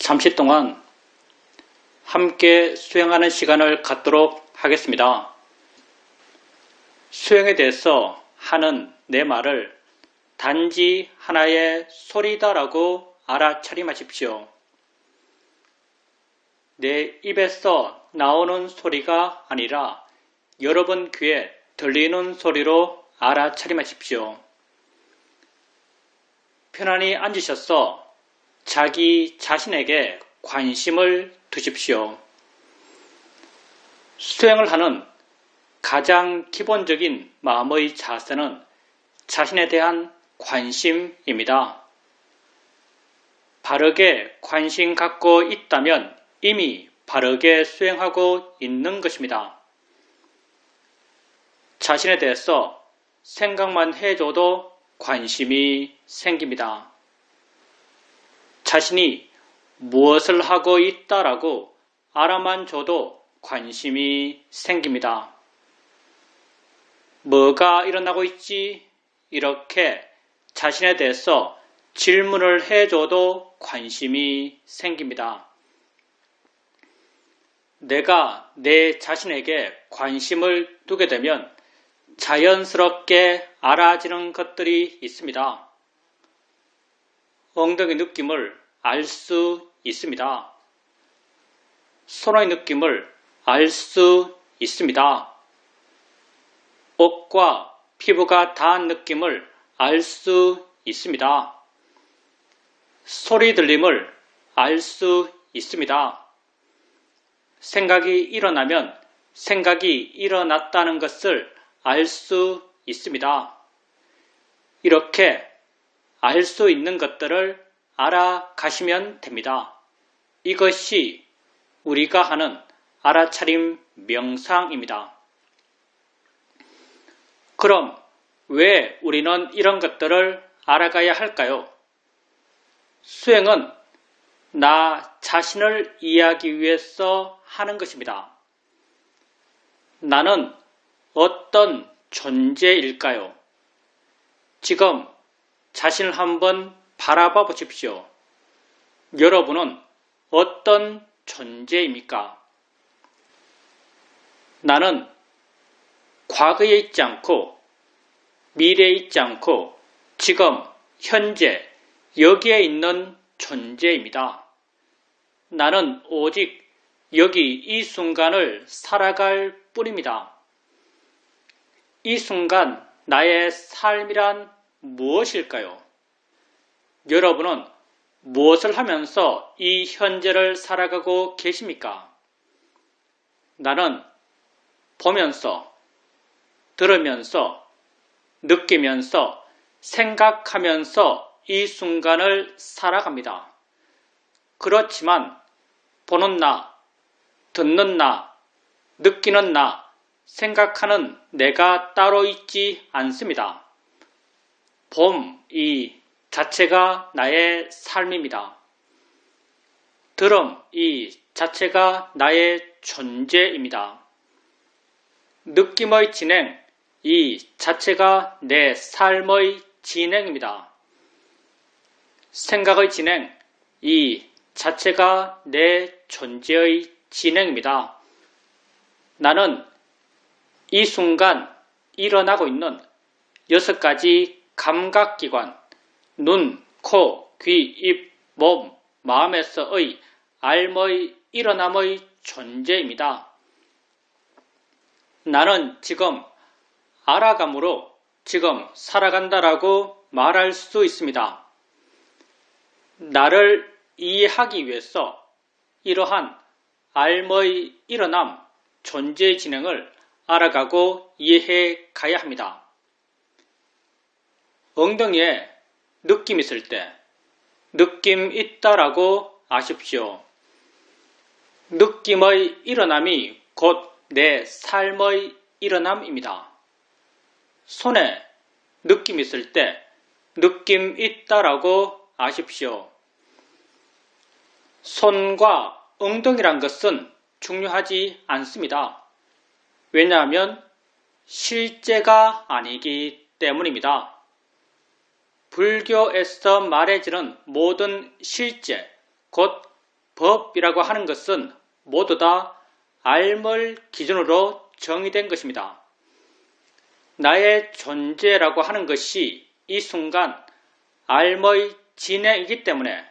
잠시 동안 함께 수행하는 시간을 갖도록 하겠습니다. 수행에 대해서 하는 내 말을 단지 하나의 소리다라고 알아차림하십시오. 내 입에서 나오는 소리가 아니라 여러분 귀에 들리는 소리로 알아차림하십시오. 편안히 앉으셔서 자기 자신에게 관심을 두십시오. 수행을 하는 가장 기본적인 마음의 자세는 자신에 대한 관심입니다. 바르게 관심 갖고 있다면 이미 바르게 수행하고 있는 것입니다. 자신에 대해서 생각만 해줘도 관심이 생깁니다. 자신이 무엇을 하고 있다라고 알아만 줘도 관심이 생깁니다. 뭐가 일어나고 있지? 이렇게 자신에 대해서 질문을 해줘도 관심이 생깁니다. 내가 내 자신에게 관심을 두게 되면 자연스럽게 알아지는 것들이 있습니다. 엉덩이 느낌을 알 수 있습니다. 손의 느낌을 알 수 있습니다. 옷과 피부가 닿은 느낌을 알 수 있습니다. 소리 들림을 알 수 있습니다. 생각이 일어나면 생각이 일어났다는 것을 알 수 있습니다. 이렇게 알 수 있는 것들을 알아가시면 됩니다. 이것이 우리가 하는 알아차림 명상입니다. 그럼 왜 우리는 이런 것들을 알아가야 할까요? 수행은 나 자신을 이해하기 위해서 하는 것입니다. 나는 어떤 존재일까요? 지금 자신을 한번 바라봐 보십시오. 여러분은 어떤 존재입니까? 나는 과거에 있지 않고 미래에 있지 않고 지금 현재 여기에 있는 존재입니다. 나는 오직 여기 이 순간을 살아갈 뿐입니다. 이 순간 나의 삶이란 무엇일까요? 여러분은 무엇을 하면서 이 현재를 살아가고 계십니까? 나는 보면서, 들으면서, 느끼면서, 생각하면서 이 순간을 살아갑니다. 그렇지만 보는 나, 듣는 나, 느끼는 나, 생각하는 내가 따로 있지 않습니다. 이 자체가 나의 삶입니다. 들음 이 자체가 나의 존재입니다. 느낌의 진행 이 자체가 내 삶의 진행입니다. 생각의 진행 이 자체가 내 존재의 진행입니다. 나는 이 순간 일어나고 있는 6가지 감각기관 눈, 코, 귀, 입, 몸, 마음에서의 알의 일어남의 존재입니다. 나는 지금 알아감으로 지금 살아간다라고 말할 수 있습니다. 나를 이해하기 위해서 이러한 알의 일어남, 존재의 진행을 알아가고 이해해 가야 합니다. 엉덩이에 느낌 있을 때 느낌 있다라고 아십시오. 느낌의 일어남이 곧 내 삶의 일어남입니다. 손에 느낌 있을 때 느낌 있다라고 아십시오. 손과 엉덩이란 것은 중요하지 않습니다. 왜냐하면 실제가 아니기 때문입니다. 불교에서 말해지는 모든 실제, 곧 법이라고 하는 것은 모두 다 알 기준으로 정의된 것입니다. 나의 존재라고 하는 것이 이 순간 알의 진행이기 때문에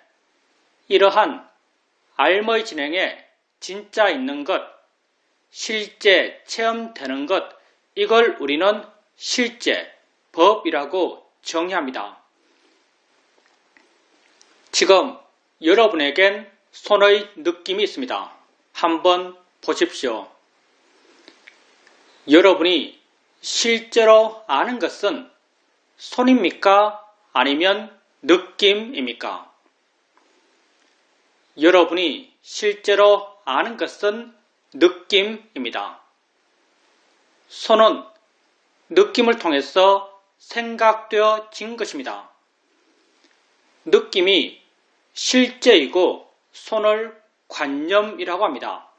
이러한 알의 진행에 진짜 있는 것, 실제 체험되는 것, 이걸 우리는 실제, 법이라고 정의합니다. 지금 여러분에겐 손의 느낌이 있습니다. 한번 보십시오. 여러분이 실제로 아는 것은 손입니까? 아니면 느낌입니까? 여러분이 실제로 아는 것은 느낌입니다. 손은 느낌을 통해서 생각되어진 것입니다. 느낌이 실제이고 손을 관념이라고 합니다.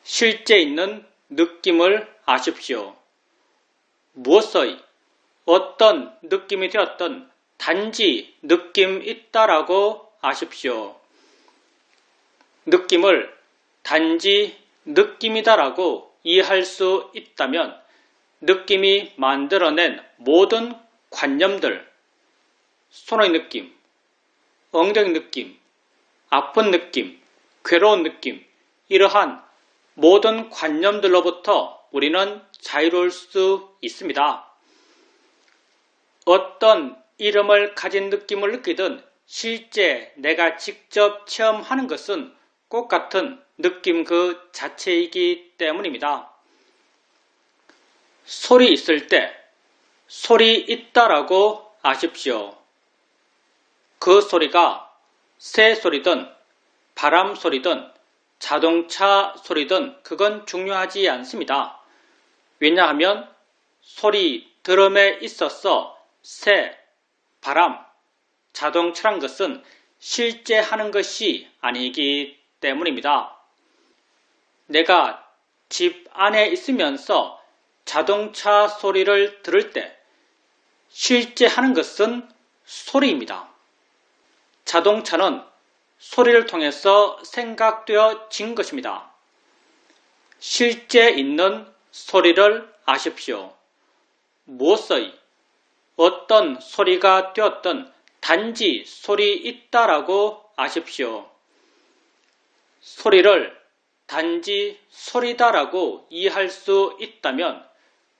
실제 있는 느낌을 아십시오. 무엇의 어떤 느낌이 되었든 단지 느낌 있다라고 아십시오. 느낌을 단지 느낌이다라고 이해할 수 있다면 느낌이 만들어낸 모든 관념들, 손의 느낌, 엉덩이 느낌, 아픈 느낌, 괴로운 느낌, 이러한 모든 관념들로부터 우리는 자유로울 수 있습니다. 어떤 이름을 가진 느낌을 느끼든 실제 내가 직접 체험하는 것은 똑같은 느낌 그 자체이기 때문입니다. 소리 있을 때 소리 있다라고 아십시오. 그 소리가 새 소리든 바람 소리든 자동차 소리든 그건 중요하지 않습니다. 왜냐하면 소리 드럼에 있어서 새, 바람, 자동차란 것은 실제 하는 것이 아니기 때문입니다. 내가 집 안에 있으면서 자동차 소리를 들을 때 실제 하는 것은 소리입니다. 자동차는 소리를 통해서 생각되어진 것입니다. 실제 있는 소리를 아십시오. 무엇의 어떤 소리가 되었든 단지 소리 있다라고 아십시오. 소리를 단지 소리다라고 이해할 수 있다면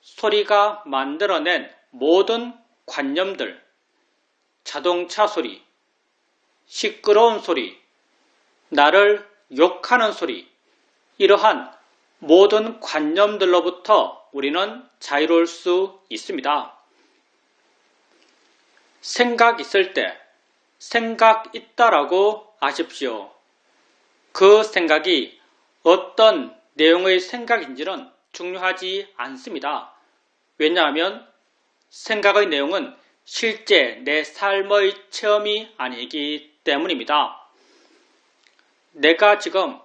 소리가 만들어낸 모든 관념들, 자동차 소리, 시끄러운 소리, 나를 욕하는 소리, 이러한 모든 관념들로부터 우리는 자유로울 수 있습니다. 생각 있을 때 생각 있다라고 아십시오. 그 생각이 어떤 내용의 생각인지는 중요하지 않습니다. 왜냐하면 생각의 내용은 실제 내 삶의 체험이 아니기 때문입니다. 내가 지금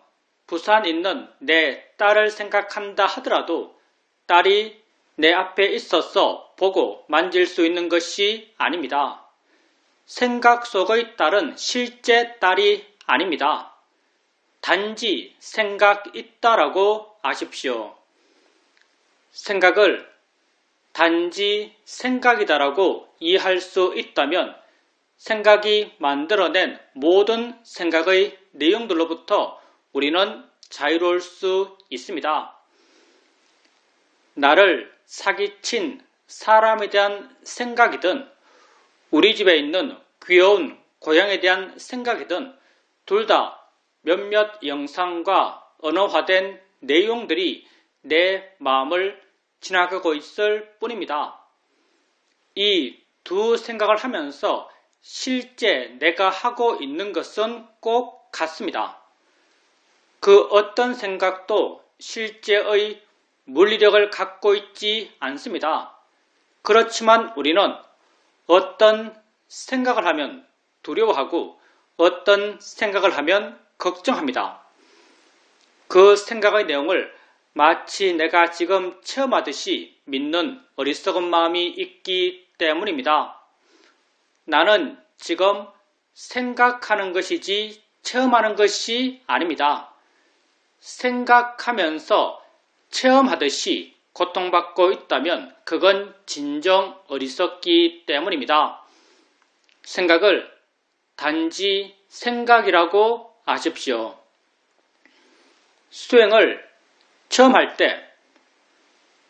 부산 있는 내 딸을 생각한다 하더라도 딸이 내 앞에 있어서 보고 만질 수 있는 것이 아닙니다. 생각 속의 딸은 실제 딸이 아닙니다. 단지 생각 있다라고 아십시오. 생각을 단지 생각이다라고 이해할 수 있다면 생각이 만들어낸 모든 생각의 내용들로부터 우리는 자유로울 수 있습니다. 나를 사기친 사람에 대한 생각이든 우리 집에 있는 귀여운 고양이에 대한 생각이든 둘 다 몇몇 영상과 언어화된 내용들이 내 마음을 지나가고 있을 뿐입니다. 이 두 생각을 하면서 실제 내가 하고 있는 것은 꼭 같습니다. 그 어떤 생각도 실제의 물리력을 갖고 있지 않습니다. 그렇지만 우리는 어떤 생각을 하면 두려워하고 어떤 생각을 하면 걱정합니다. 그 생각의 내용을 마치 내가 지금 체험하듯이 믿는 어리석은 마음이 있기 때문입니다. 나는 지금 생각하는 것이지 체험하는 것이 아닙니다. 생각하면서 체험하듯이 고통받고 있다면 그건 진정 어리석기 때문입니다. 생각을 단지 생각이라고 아십시오. 수행을 처음 할 때,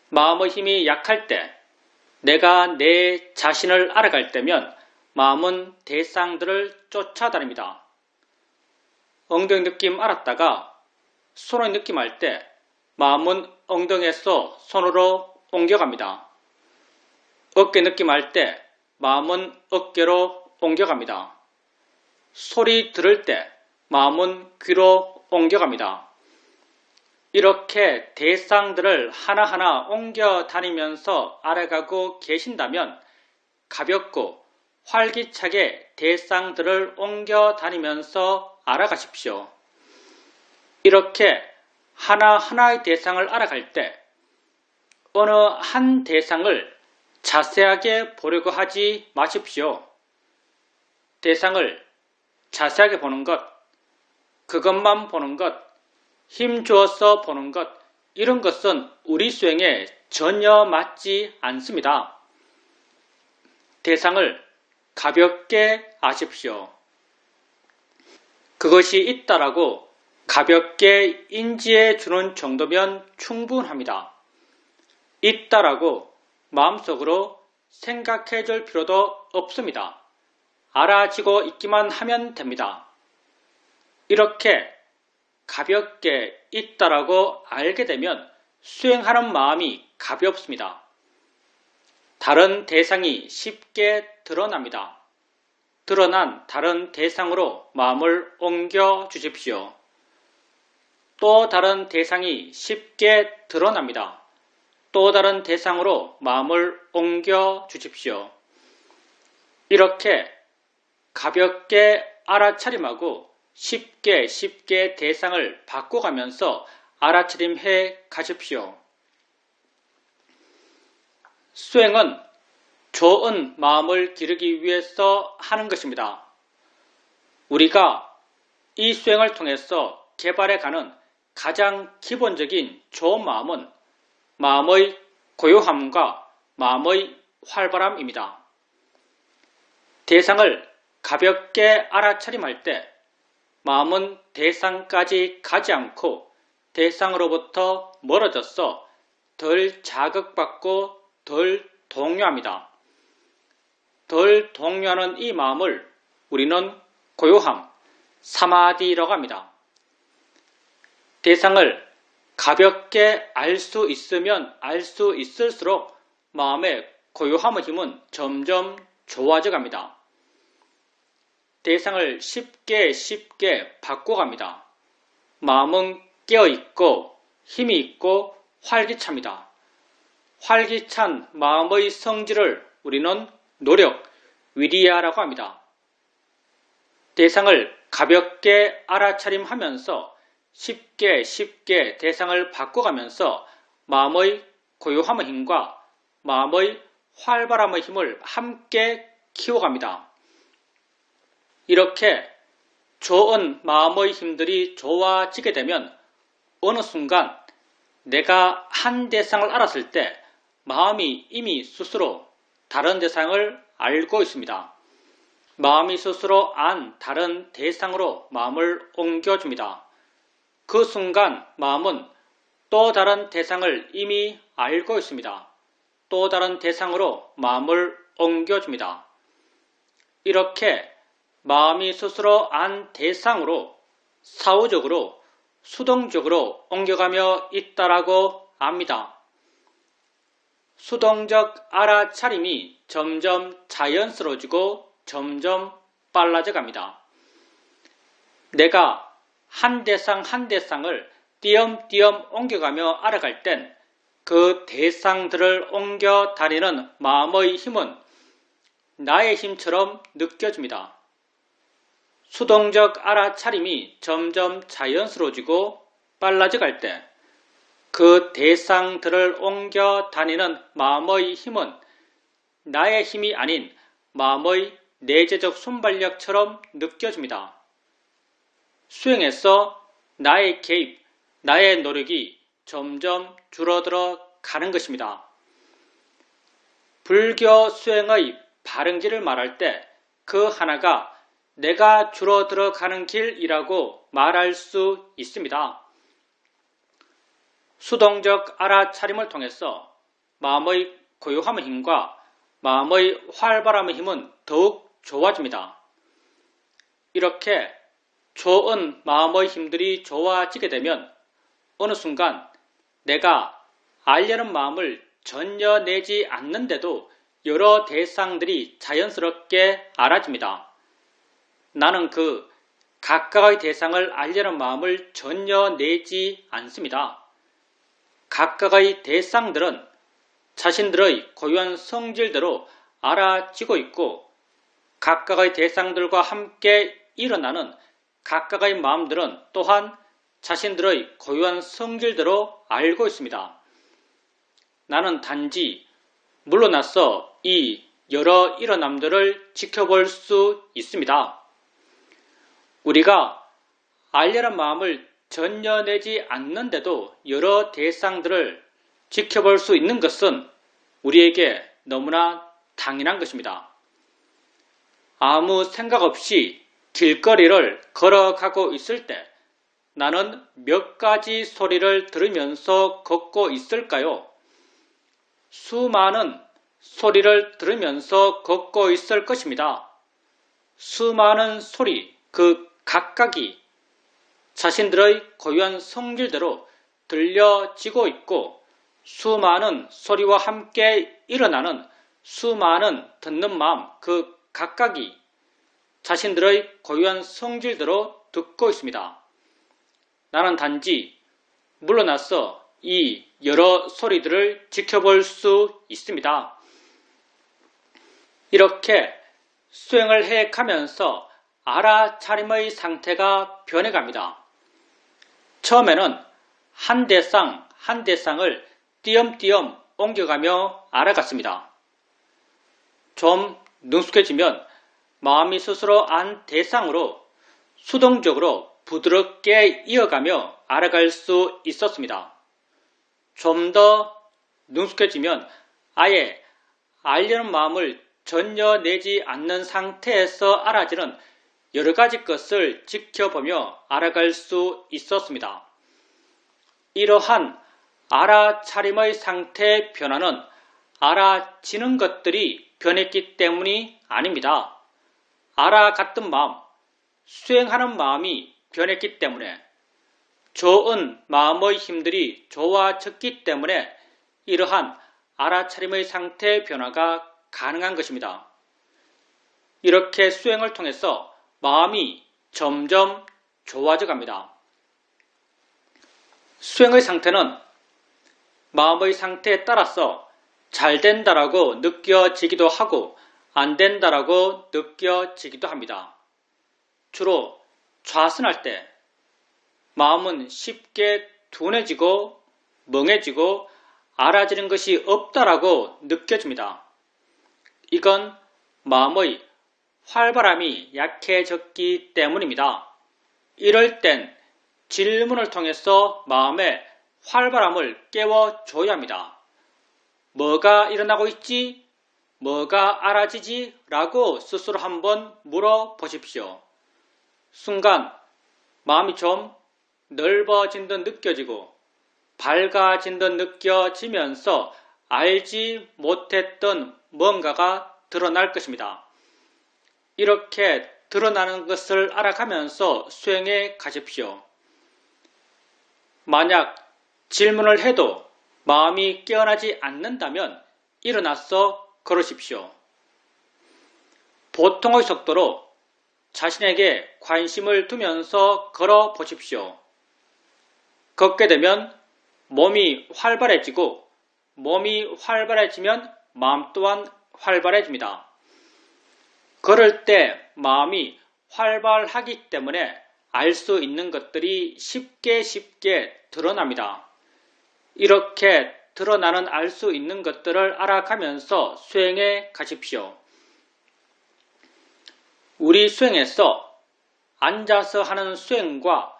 마음의 힘이 약할 때, 내가 내 자신을 알아갈 때면 마음은 대상들을 쫓아다닙니다. 엉덩이 느낌 알았다가 손의 느낌 할 때 마음은 엉덩이에서 손으로 옮겨갑니다. 어깨 느낌 할 때 마음은 어깨로 옮겨갑니다. 소리 들을 때 마음은 귀로 옮겨갑니다. 이렇게 대상들을 하나하나 옮겨 다니면서 알아가고 계신다면 가볍고 활기차게 대상들을 옮겨 다니면서 알아가십시오. 이렇게 하나하나의 대상을 알아갈 때 어느 한 대상을 자세하게 보려고 하지 마십시오. 대상을 자세하게 보는 것, 그것만 보는 것, 힘 주어서 보는 것, 이런 것은 우리 수행에 전혀 맞지 않습니다. 대상을 가볍게 아십시오. 그것이 있다라고 가볍게 인지해 주는 정도면 충분합니다. 있다라고 마음속으로 생각해 줄 필요도 없습니다. 알아지고 있기만 하면 됩니다. 이렇게 가볍게 있다라고 알게 되면 수행하는 마음이 가볍습니다. 다른 대상이 쉽게 드러납니다. 드러난 다른 대상으로 마음을 옮겨 주십시오. 또 다른 대상이 쉽게 드러납니다. 또 다른 대상으로 마음을 옮겨 주십시오. 이렇게 가볍게 알아차림하고 쉽게 대상을 바꿔가면서 알아차림해 가십시오. 수행은 좋은 마음을 기르기 위해서 하는 것입니다. 우리가 이 수행을 통해서 개발해가는 가장 기본적인 좋은 마음은 마음의 고요함과 마음의 활발함입니다. 대상을 가볍게 알아차림할 때 마음은 대상까지 가지 않고 대상으로부터 멀어져서 덜 자극받고 덜 동요합니다. 덜 동요하는 이 마음을 우리는 고요함, 사마디라고 합니다. 대상을 가볍게 알 수 있으면 알 수 있을수록 마음의 고요함의 힘은 점점 좋아져 갑니다. 대상을 쉽게 바꿔갑니다. 마음은 깨어있고 힘이 있고 활기찹니다. 활기찬 마음의 성질을 우리는 노력, 위리야라고 합니다. 대상을 가볍게 알아차림하면서 쉽게 대상을 바꿔가면서 마음의 고요함의 힘과 마음의 활발함의 힘을 함께 키워갑니다. 이렇게 좋은 마음의 힘들이 좋아지게 되면 어느 순간 내가 한 대상을 알았을 때 마음이 이미 스스로 다른 대상을 알고 있습니다. 마음이 스스로 안 다른 대상으로 마음을 옮겨줍니다. 그 순간 마음은 또 다른 대상을 이미 알고 있습니다. 또 다른 대상으로 마음을 옮겨줍니다. 이렇게 마음이 스스로 안 대상으로 사후적으로 수동적으로 옮겨가며 있다라고 압니다. 수동적 알아차림이 점점 자연스러워지고 점점 빨라져 갑니다. 내가 한 대상 한 대상을 띄엄띄엄 옮겨가며 알아갈 땐 그 대상들을 옮겨 다니는 마음의 힘은 나의 힘처럼 느껴집니다. 수동적 알아차림이 점점 자연스러워지고 빨라져 갈 때 그 대상들을 옮겨 다니는 마음의 힘은 나의 힘이 아닌 마음의 내재적 순발력처럼 느껴집니다. 수행에서 나의 개입, 나의 노력이 점점 줄어들어 가는 것입니다. 불교 수행의 바른길을 말할 때 그 하나가 내가 줄어들어 가는 길이라고 말할 수 있습니다. 수동적 알아차림을 통해서 마음의 고요함의 힘과 마음의 활발함의 힘은 더욱 좋아집니다. 이렇게 좋은 마음의 힘들이 좋아지게 되면 어느 순간 내가 알려는 마음을 전혀 내지 않는데도 여러 대상들이 자연스럽게 알아집니다. 나는 그 각각의 대상을 알려는 마음을 전혀 내지 않습니다. 각각의 대상들은 자신들의 고유한 성질대로 알아지고 있고 각각의 대상들과 함께 일어나는 각각의 마음들은 또한 자신들의 고유한 성질대로 알고 있습니다. 나는 단지 물러나서 이 여러 일어남들을 지켜볼 수 있습니다. 우리가 알려는 마음을 전혀 내지 않는데도 여러 대상들을 지켜볼 수 있는 것은 우리에게 너무나 당연한 것입니다. 아무 생각 없이 길거리를 걸어가고 있을 때 나는 몇 가지 소리를 들으면서 걷고 있을까요? 수많은 소리를 들으면서 걷고 있을 것입니다. 수많은 소리, 그 각각이 자신들의 고유한 성질대로 들려지고 있고 수많은 소리와 함께 일어나는 수많은 듣는 마음, 그 각각이 자신들의 고유한 성질대로 듣고 있습니다. 나는 단지 물러나서 이 여러 소리들을 지켜볼 수 있습니다. 이렇게 수행을 해가면서 알아차림의 상태가 변해갑니다. 처음에는 한 대상 한 대상을 띄엄띄엄 옮겨가며 알아갔습니다. 좀 능숙해지면 마음이 스스로 안 대상으로 수동적으로 부드럽게 이어가며 알아갈 수 있었습니다. 좀 더 능숙해지면 아예 알려는 마음을 전혀 내지 않는 상태에서 알아지는 여러 가지 것을 지켜보며 알아갈 수 있었습니다. 이러한 알아차림의 상태 변화는 알아지는 것들이 변했기 때문이 아닙니다. 알아갔던 마음, 수행하는 마음이 변했기 때문에 좋은 마음의 힘들이 좋아졌기 때문에 이러한 알아차림의 상태 변화가 가능한 것입니다. 이렇게 수행을 통해서 마음이 점점 좋아져 갑니다. 수행의 상태는 마음의 상태에 따라서 잘 된다라고 느껴지기도 하고 안 된다라고 느껴지기도 합니다. 주로 좌선할 때 마음은 쉽게 둔해지고 멍해지고 알아지는 것이 없다라고 느껴집니다. 이건 마음의 활발함이 약해졌기 때문입니다. 이럴 땐 질문을 통해서 마음의 활발함을 깨워줘야 합니다. 뭐가 일어나고 있지? 뭐가 알아지지? 라고 스스로 한번 물어보십시오. 순간 마음이 좀 넓어진 듯 느껴지고 밝아진 듯 느껴지면서 알지 못했던 뭔가가 드러날 것입니다. 이렇게 드러나는 것을 알아가면서 수행해 가십시오. 만약 질문을 해도 마음이 깨어나지 않는다면 일어나서 걸으십시오. 보통의 속도로 자신에게 관심을 두면서 걸어 보십시오. 걷게 되면 몸이 활발해지고 몸이 활발해지면 마음 또한 활발해집니다. 걸을 때 마음이 활발하기 때문에 알 수 있는 것들이 쉽게 드러납니다. 이렇게 드러나는 알 수 있는 것들을 알아가면서 수행해 가십시오. 우리 수행에서 앉아서 하는 수행과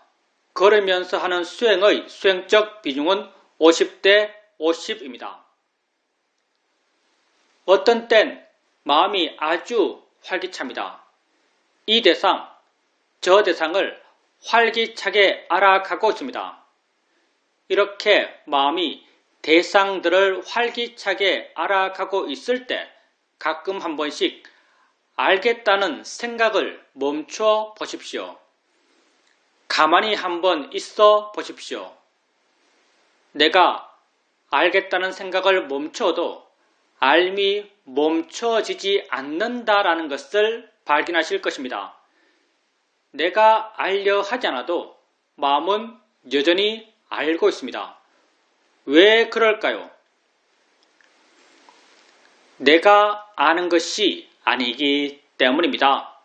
걸으면서 하는 수행의 수행적 비중은 50대 50입니다. 어떤 땐 마음이 아주 활기찹니다. 이 대상, 저 대상을 활기차게 알아가고 있습니다. 이렇게 마음이 대상들을 활기차게 알아가고 있을 때 가끔 한 번씩 알겠다는 생각을 멈춰 보십시오. 가만히 한번 있어 보십시오. 내가 알겠다는 생각을 멈춰도 알미 멈춰지지 않는다라는 것을 발견하실 것입니다. 내가 알려 하지 않아도 마음은 여전히 알고 있습니다. 왜 그럴까요? 내가 아는 것이 아니기 때문입니다.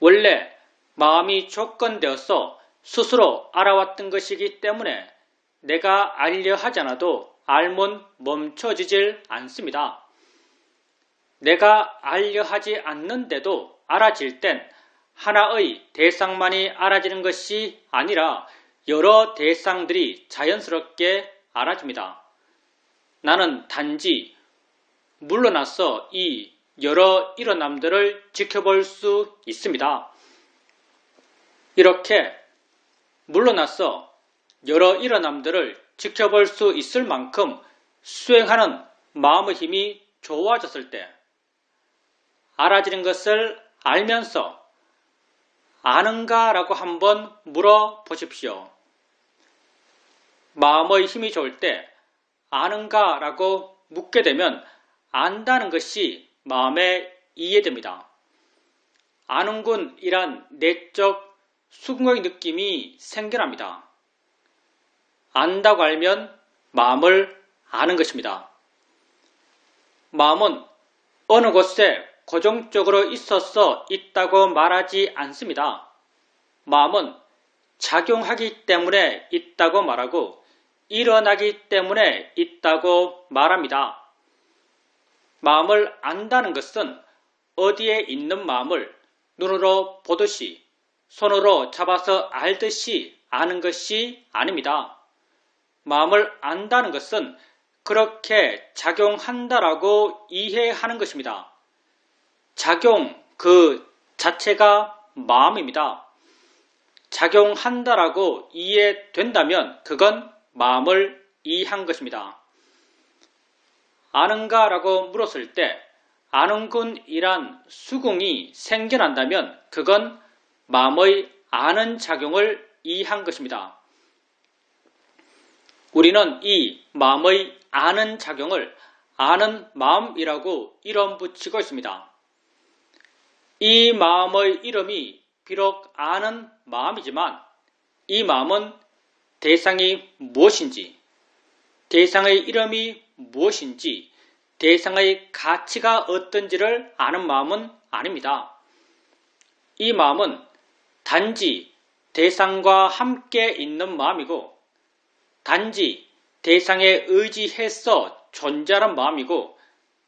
원래 마음이 조건되어서 스스로 알아왔던 것이기 때문에 내가 알려 하지 않아도 알면 멈춰지질 않습니다. 내가 알려 하지 않는데도 알아질 땐 하나의 대상만이 알아지는 것이 아니라 여러 대상들이 자연스럽게 알아집니다. 나는 단지 물러나서 이 여러 일어남들을 지켜볼 수 있습니다. 이렇게 물러나서 여러 일어남들을 지켜볼 수 있을 만큼 수행하는 마음의 힘이 좋아졌을 때 알아지는 것을 알면서 아는가? 라고 한번 물어보십시오. 마음의 힘이 좋을 때 아는가? 라고 묻게 되면 안다는 것이 마음에 이해됩니다. 아는군 이란 내적 수긍의 느낌이 생겨납니다. 안다고 알면 마음을 아는 것입니다. 마음은 어느 곳에 고정적으로 있어서 있다고 말하지 않습니다. 마음은 작용하기 때문에 있다고 말하고 일어나기 때문에 있다고 말합니다. 마음을 안다는 것은 어디에 있는 마음을 눈으로 보듯이 손으로 잡아서 알듯이 아는 것이 아닙니다. 마음을 안다는 것은 그렇게 작용한다라고 이해하는 것입니다. 작용 그 자체가 마음입니다. 작용한다라고 이해된다면 그건 마음을 이해한 것입니다. 아는가? 라고 물었을 때 아는군이란 수긍이 생겨난다면 그건 마음의 아는 작용을 이해한 것입니다. 우리는 이 마음의 아는 작용을 아는 마음이라고 이름 붙이고 있습니다. 이 마음의 이름이 비록 아는 마음이지만 이 마음은 대상이 무엇인지, 대상의 이름이 무엇인지, 대상의 가치가 어떤지를 아는 마음은 아닙니다. 이 마음은 단지 대상과 함께 있는 마음이고 단지 대상에 의지해서 존재하는 마음이고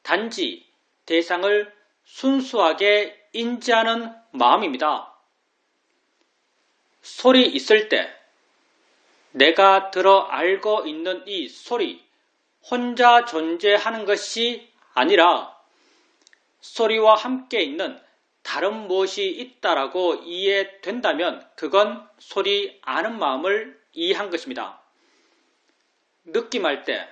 단지 대상을 순수하게 인지하는 마음입니다. 소리 있을 때 내가 들어 알고 있는 이 소리 혼자 존재하는 것이 아니라 소리와 함께 있는 다른 무엇이 있다라고 이해된다면 그건 소리 아는 마음을 이해한 것입니다. 느낌할 때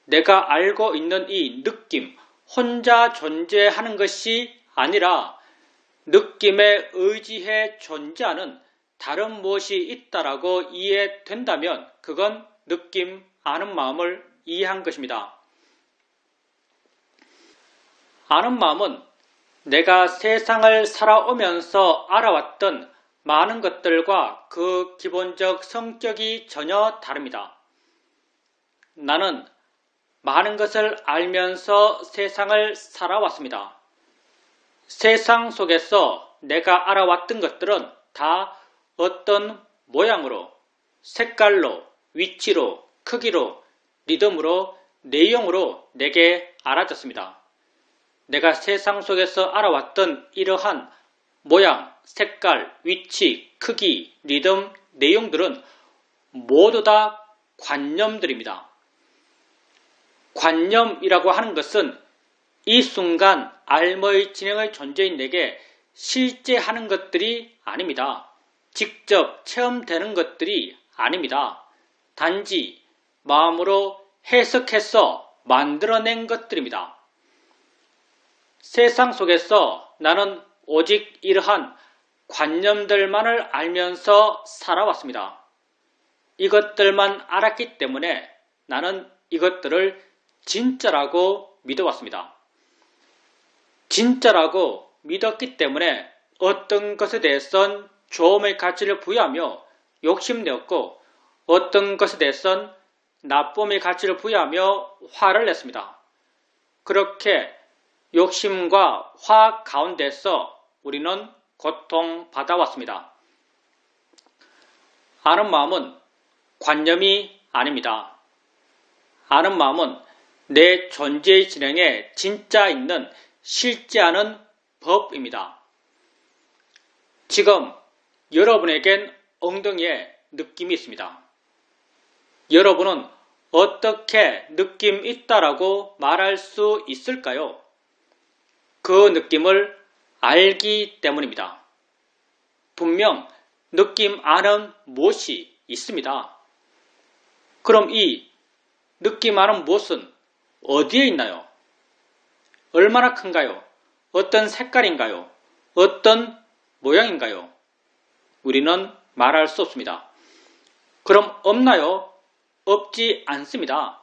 내가 알고 있는 이 느낌 혼자 존재하는 것이 아니라 느낌에 의지해 존재하는 다른 무엇이 있다라고 이해된다면 그건 느낌 아는 마음을 이해한 것입니다. 아는 마음은 내가 세상을 살아오면서 알아왔던 많은 것들과 그 기본적 성격이 전혀 다릅니다. 나는 많은 것을 알면서 세상을 살아왔습니다. 세상 속에서 내가 알아왔던 것들은 다 어떤 모양으로, 색깔로, 위치로, 크기로, 리듬으로, 내용으로 내게 알아졌습니다. 내가 세상 속에서 알아왔던 이러한 모양, 색깔, 위치, 크기, 리듬, 내용들은 모두 다 관념들입니다. 관념이라고 하는 것은 이 순간 알머의 진행의 존재인 내게 실제 하는 것들이 아닙니다. 직접 체험되는 것들이 아닙니다. 단지 마음으로 해석해서 만들어낸 것들입니다. 세상 속에서 나는 오직 이러한 관념들만을 알면서 살아왔습니다. 이것들만 알았기 때문에 나는 이것들을 진짜라고 믿어왔습니다. 진짜라고 믿었기 때문에 어떤 것에 대해선 조음의 가치를 부여하며 욕심내었고 어떤 것에 대해선 나쁨의 가치를 부여하며 화를 냈습니다. 그렇게 욕심과 화 가운데서 우리는 고통받아왔습니다. 아는 마음은 관념이 아닙니다. 아는 마음은 내 존재의 진행에 진짜 있는 실제하는 법입니다. 지금 여러분에겐 엉덩이에 느낌이 있습니다. 여러분은 어떻게 느낌 있다라고 말할 수 있을까요? 그 느낌을 알기 때문입니다. 분명 느낌 안은 무엇이 있습니다. 그럼 이 느낌 안은 무엇은 어디에 있나요? 얼마나 큰가요? 어떤 색깔인가요? 어떤 모양인가요? 우리는 말할 수 없습니다. 그럼 없나요? 없지 않습니다.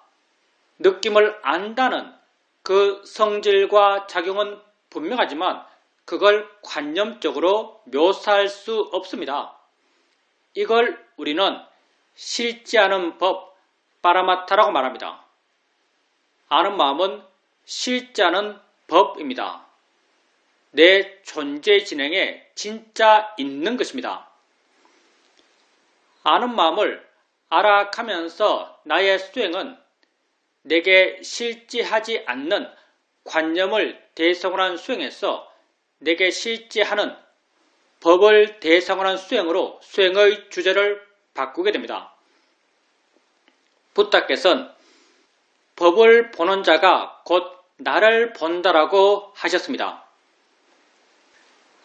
느낌을 안다는 그 성질과 작용은 분명하지만 그걸 관념적으로 묘사할 수 없습니다. 이걸 우리는 실제하는 법, 파라마타라고 말합니다. 아는 마음은 실제하는 법입니다. 내 존재 진행에 진짜 있는 것입니다. 아는 마음을 알아가면서 나의 수행은 내게 실제하지 않는 관념을 대상으로 한 수행에서 내게 실제하는 법을 대상으로 한 수행으로 수행의 주제를 바꾸게 됩니다. 부타께서는 법을 보는 자가 곧 나를 본다라고 하셨습니다.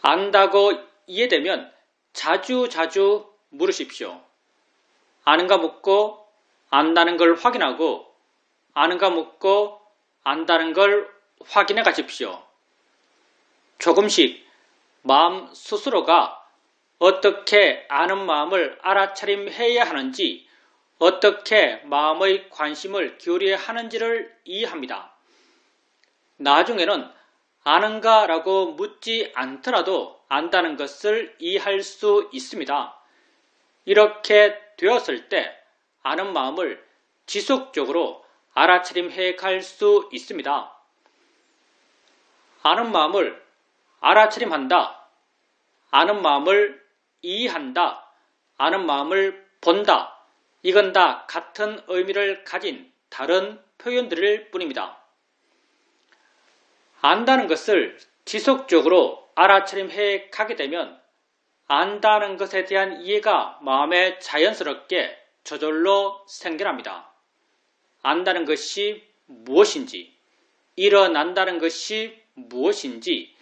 안다고 이해되면 자주자주 물으십시오. 아는가 묻고 안다는 걸 확인하고 아는가 묻고 안다는 걸 확인해 가십시오. 조금씩 마음 스스로가 어떻게 아는 마음을 알아차림해야 하는지 어떻게 마음의 관심을 기울여야 하는지를 이해합니다. 나중에는 아는가 라고 묻지 않더라도 안다는 것을 이해할 수 있습니다. 이렇게 되었을 때 아는 마음을 지속적으로 알아차림해 갈 수 있습니다. 아는 마음을 알아차림한다. 아는 마음을 이해한다. 아는 마음을 본다. 이건 다 같은 의미를 가진 다른 표현들일 뿐입니다. 안다는 것을 지속적으로 알아차림해 가게 되면 안다는 것에 대한 이해가 마음에 자연스럽게 저절로 생겨납니다. 안다는 것이 무엇인지, 일어난다는 것이 무엇인지,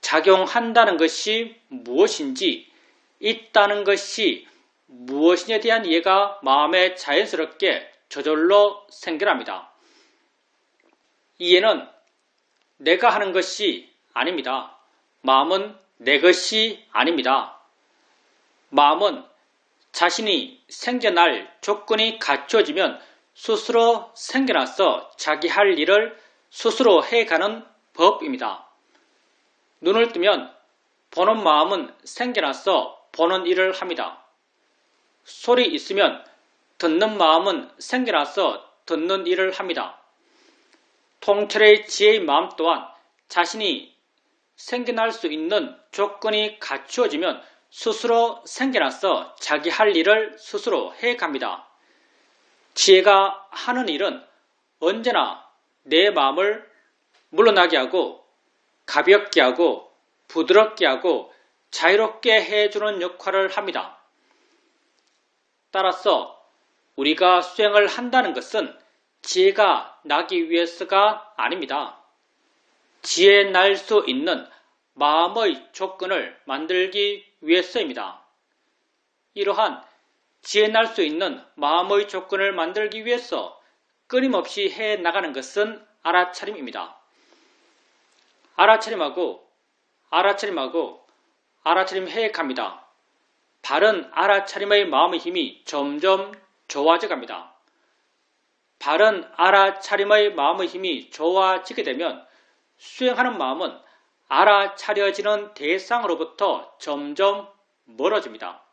작용한다는 것이 무엇인지, 있다는 것이 무엇인에 대한 이해가 마음에 자연스럽게 저절로 생겨납니다. 이해는 내가 하는 것이 아닙니다. 마음은 내 것이 아닙니다. 마음은 자신이 생겨날 조건이 갖춰지면 스스로 생겨나서 자기 할 일을 스스로 해가는 법입니다. 눈을 뜨면 보는 마음은 생겨나서 보는 일을 합니다. 소리 있으면 듣는 마음은 생겨나서 듣는 일을 합니다. 통찰의 지혜의 마음 또한 자신이 생겨날 수 있는 조건이 갖추어지면 스스로 생겨나서 자기 할 일을 스스로 해갑니다. 지혜가 하는 일은 언제나 내 마음을 물러나게 하고 가볍게 하고 부드럽게 하고 자유롭게 해주는 역할을 합니다. 따라서 우리가 수행을 한다는 것은 지혜가 나기 위해서가 아닙니다. 지혜 날 수 있는 마음의 조건을 만들기 위해서입니다. 이러한 지혜 날 수 있는 마음의 조건을 만들기 위해서 끊임없이 해 나가는 것은 알아차림입니다. 알아차림하고 알아차림 해 갑니다. 바른 알아차림의 마음의 힘이 점점 좋아져 갑니다. 바른 알아차림의 마음의 힘이 좋아지게 되면 수행하는 마음은 알아차려지는 대상으로부터 점점 멀어집니다.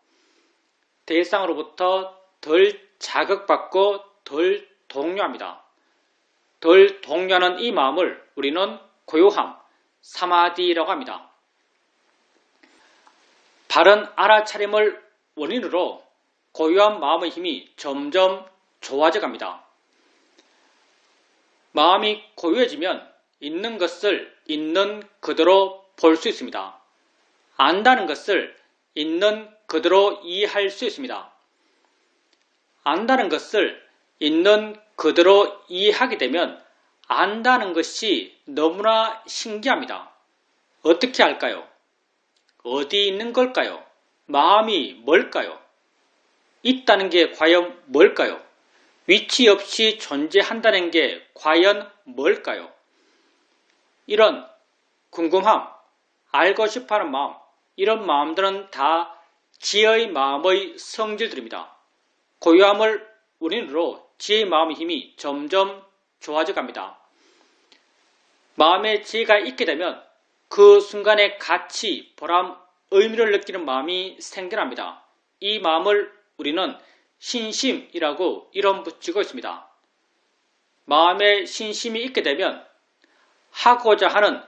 대상으로부터 덜 자극받고 덜 동요합니다. 덜 동요하는 이 마음을 우리는 고요함, 사마디라고 합니다. 바른 알아차림을 원인으로 고요한 마음의 힘이 점점 좋아져 갑니다. 마음이 고요해지면 있는 것을 있는 그대로 볼 수 있습니다. 안다는 것을 있는 그대로 이해할 수 있습니다. 안다는 것을 있는 그대로 이해하게 되면 안다는 것이 너무나 신기합니다. 어떻게 알까요? 어디 있는 걸까요? 마음이 뭘까요? 있다는 게 과연 뭘까요? 위치 없이 존재한다는 게 과연 뭘까요? 이런 궁금함, 알고 싶어하는 마음, 이런 마음들은 다 지혜의 마음의 성질들입니다. 고요함을 원인으로 지혜의 마음의 힘이 점점 좋아져 갑니다. 마음에 지혜가 있게 되면 그 순간에 가치, 보람, 의미를 느끼는 마음이 생겨납니다. 이 마음을 우리는 신심이라고 이름 붙이고 있습니다. 마음에 신심이 있게 되면 하고자 하는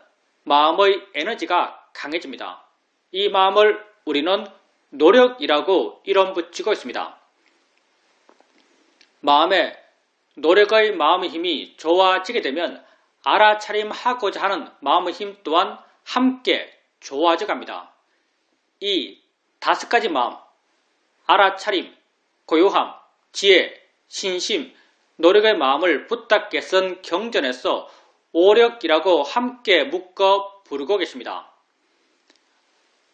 마음의 에너지가 강해집니다. 이 마음을 우리는 노력이라고 이름 붙이고 있습니다. 마음에 노력의 마음의 힘이 좋아지게 되면 알아차림하고자 하는 마음의 힘 또한 함께 좋아져 갑니다. 이 5가지 마음, 알아차림, 고요함, 지혜, 신심, 노력의 마음을 부탁게 쓴 경전에서 오력이라고 함께 묶어 부르고 계십니다.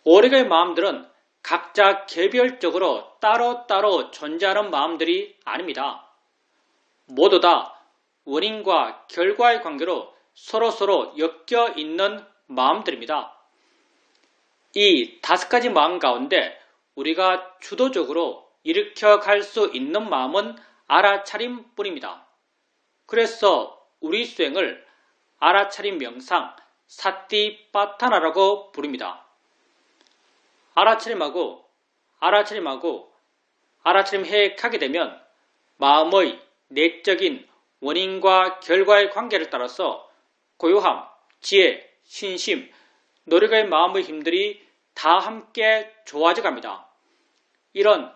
오력의 마음들은 각자 개별적으로 따로따로 존재하는 마음들이 아닙니다. 모두 다 원인과 결과의 관계로 서로서로 엮여 있는 마음들입니다. 이 5가지 마음 가운데 우리가 주도적으로 일으켜 갈 수 있는 마음은 알아차림뿐입니다. 그래서 우리 수행을 알아차림 명상, 사티파타나라고 부릅니다. 알아차림해 가게 되면 마음의 내적인 원인과 결과의 관계를 따라서 고요함, 지혜, 신심, 노력의 마음의 힘들이 다 함께 좋아져 갑니다. 이런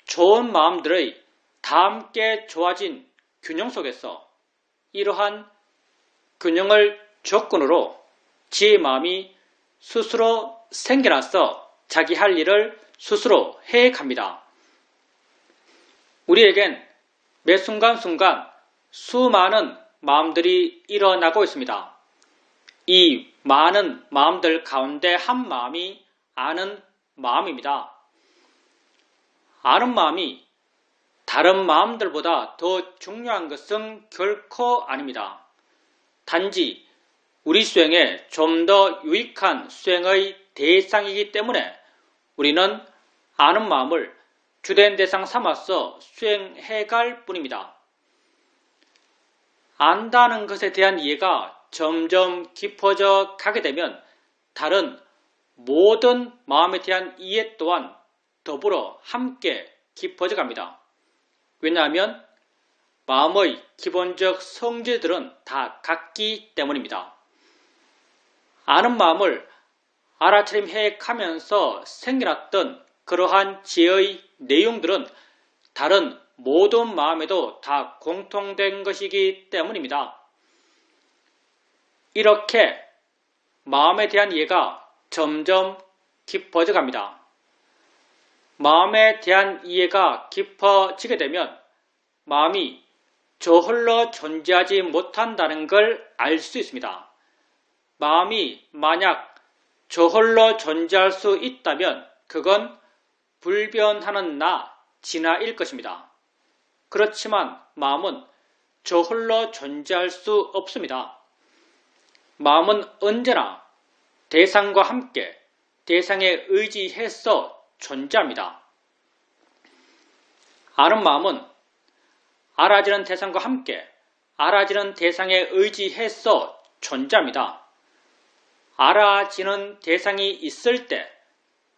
좋은 마음들의 다 함께 좋아진 균형 속에서 이러한 균형을 조건으로 지혜의 마음이 스스로 생겨나서 자기 할 일을 스스로 해갑니다. 우리에겐 매 순간순간 수많은 마음들이 일어나고 있습니다. 이 많은 마음들 가운데 한 마음이 아는 마음입니다. 아는 마음이 다른 마음들보다 더 중요한 것은 결코 아닙니다. 단지 우리 수행에 좀 더 유익한 수행의 대상이기 때문에 우리는 아는 마음을 주된 대상 삼아서 수행해갈 뿐입니다. 안다는 것에 대한 이해가 점점 깊어져 가게 되면 다른 모든 마음에 대한 이해 또한 더불어 함께 깊어져 갑니다. 왜냐하면 마음의 기본적 성질들은 다 같기 때문입니다. 아는 마음을 알아차림해 가면서 생겨났던 그러한 지혜의 내용들은 다른 모든 마음에도 다 공통된 것이기 때문입니다. 이렇게 마음에 대한 이해가 점점 깊어져 갑니다. 마음에 대한 이해가 깊어지게 되면 마음이 저 홀로 존재하지 못한다는 걸 알 수 있습니다. 마음이 만약 저 홀로 존재할 수 있다면 그건 불변하는 나, 진화일 것입니다. 그렇지만 마음은 저 홀로 존재할 수 없습니다. 마음은 언제나 대상과 함께 대상에 의지해서 존재합니다. 아는 마음은 알아지는 대상과 함께 알아지는 대상에 의지해서 존재합니다. 알아지는 대상이 있을 때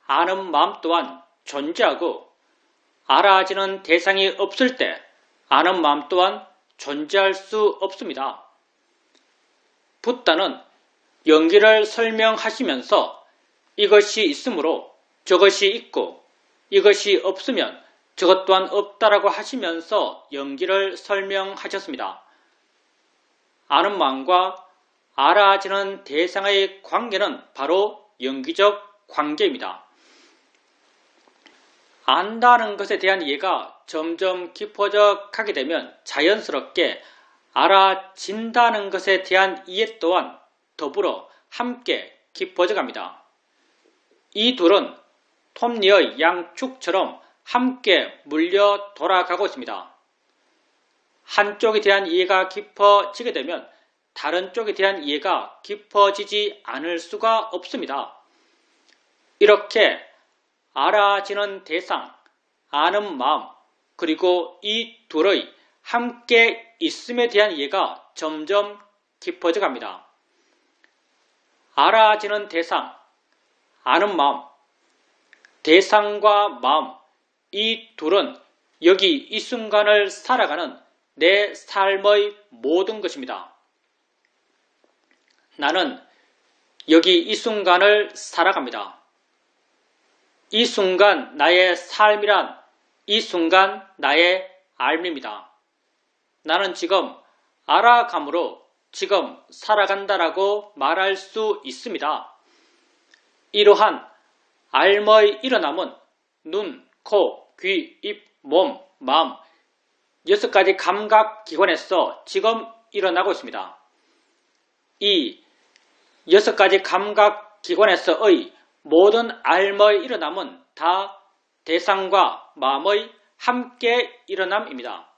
아는 마음 또한 존재하고 알아지는 대상이 없을 때 아는 마음 또한 존재할 수 없습니다. 붓다는 연기를 설명하시면서 이것이 있으므로 저것이 있고 이것이 없으면 저것 또한 없다라고 하시면서 연기를 설명하셨습니다. 아는 마음과 알아지는 대상의 관계는 바로 연기적 관계입니다. 안다는 것에 대한 이해가 점점 깊어져 가게 되면 자연스럽게 알아진다는 것에 대한 이해 또한 더불어 함께 깊어져 갑니다. 이 둘은 톱니의 양축처럼 함께 물려 돌아가고 있습니다. 한쪽에 대한 이해가 깊어지게 되면 다른 쪽에 대한 이해가 깊어지지 않을 수가 없습니다. 이렇게 알아지는 대상, 아는 마음, 그리고 이 둘의 함께 있음에 대한 이해가 점점 깊어져 갑니다. 알아지는 대상, 아는 마음, 대상과 마음, 이 둘은 여기 이 순간을 살아가는 내 삶의 모든 것입니다. 나는 여기 이 순간을 살아갑니다. 이 순간 나의 삶이란 이 순간 나의 삶입니다. 나는 지금 알아감으로 지금 살아간다라고 말할 수 있습니다. 이러한 삶의 일어남은 눈, 코, 귀, 입, 몸, 마음 6가지 감각기관에서 지금 일어나고 있습니다. 이 6가지 감각기관에서의 모든 삶의 일어남은 다 대상과 마음의 함께 일어남입니다.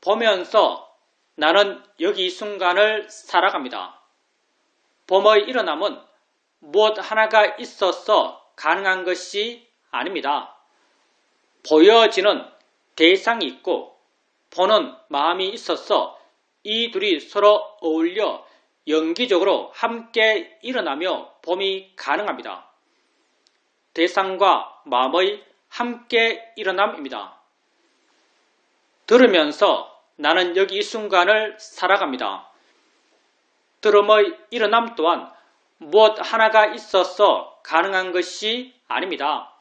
보면서 나는 여기 이 순간을 살아갑니다. 봄의 일어남은 무엇 하나가 있어서 가능한 것이 아닙니다. 보여지는 대상이 있고 보는 마음이 있어서 이 둘이 서로 어울려 연기적으로 함께 일어나며 봄이 가능합니다. 대상과 마음의 함께 일어남입니다. 들으면서 나는 여기 이 순간을 살아갑니다. 들음의 일어남 또한 무엇 하나가 있어서 가능한 것이 아닙니다.